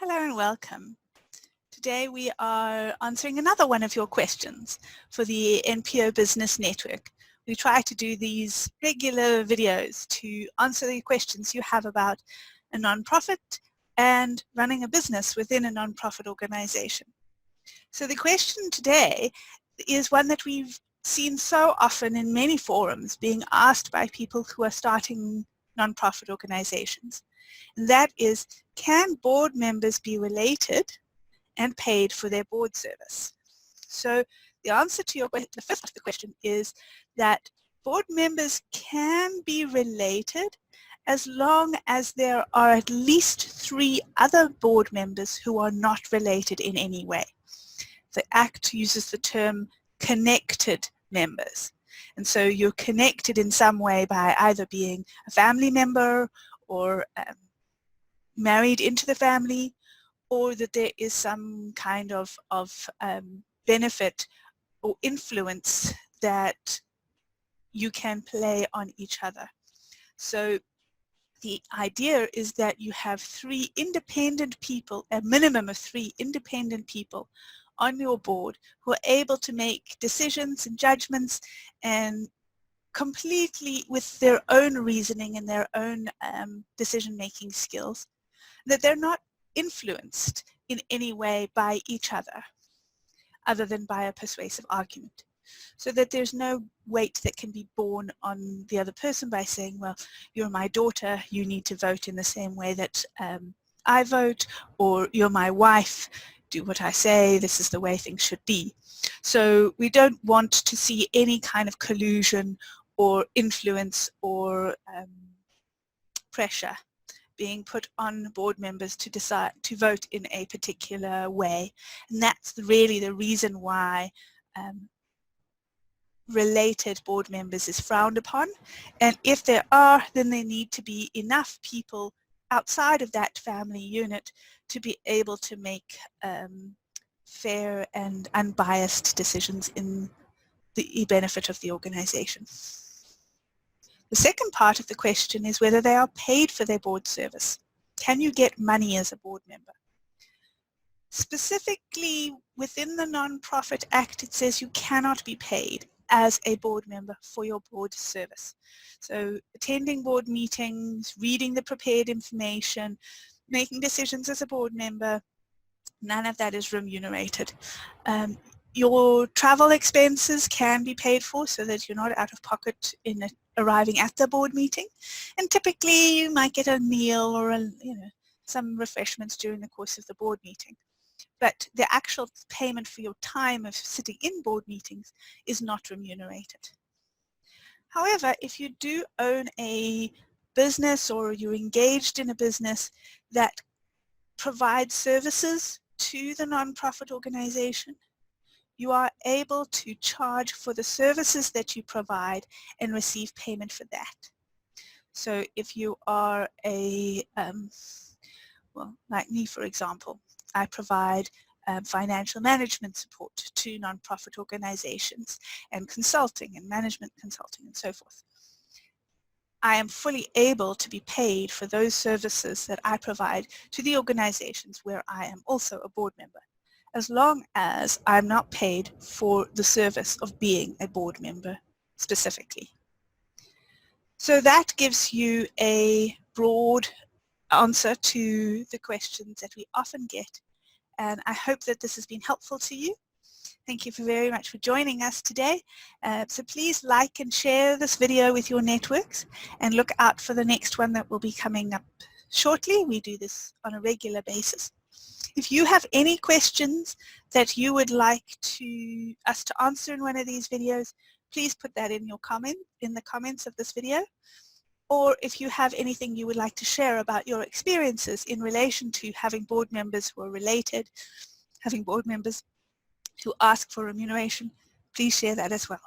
Hello and welcome. Today we are answering another one of your questions for the NPO Business Network. We try to do these regular videos to answer the questions you have about a nonprofit and running a business within a nonprofit organization. So the question today is one that we've seen so often in many forums being asked by people who are starting nonprofit organizations. And that is, can board members be related and paid for their board service? So the answer to the first part of the question is that board members can be related as long as there are at least 3 other board members who are not related in any way. The Act uses the term connected members. And so you're connected in some way by either being a family member or married into the family, or that there is some kind of benefit or influence that you can play on each other. So the idea is that you have 3 independent people, a minimum of 3 independent people on your board who are able to make decisions and judgments and completely with their own reasoning and their own decision-making skills, that they're not influenced in any way by each other than by a persuasive argument. So that there's no weight that can be borne on the other person by saying, well, you're my daughter, you need to vote in the same way that I vote, or you're my wife, do what I say, this is the way things should be. So we don't want to see any kind of collusion or influence or pressure being put on board members to decide to vote in a particular way. And that's really the reason why related board members is frowned upon. And if there are, then there need to be enough people outside of that family unit to be able to make fair and unbiased decisions in the benefit of the organization. The second part of the question is whether they are paid for their board service. Can you get money as a board member? Specifically within the Nonprofit Act, it says you cannot be paid as a board member for your board service. So attending board meetings, reading the prepared information, making decisions as a board member, none of that is remunerated. Your travel expenses can be paid for so that you're not out of pocket in arriving at the board meeting. And typically you might get a meal or some refreshments during the course of the board meeting. But the actual payment for your time of sitting in board meetings is not remunerated. However, if you do own a business or you're engaged in a business that provides services to the nonprofit organization, you are able to charge for the services that you provide and receive payment for that. So if you are well, like me, for example, I provide financial management support to nonprofit organizations and consulting and management consulting and so forth. I am fully able to be paid for those services that I provide to the organizations where I am also a board member, as long as I'm not paid for the service of being a board member specifically. So that gives you a broad answer to the questions that we often get, and I hope that this has been helpful to you. Thank you very much for joining us today. So please like and share this video with your networks and look out for the next one that will be coming up shortly. We do this on a regular basis. If you have any questions that you would like us to answer in one of these videos, please put that in the comments of this video. Or if you have anything you would like to share about your experiences in relation to having board members who are related, having board members who ask for remuneration, please share that as well.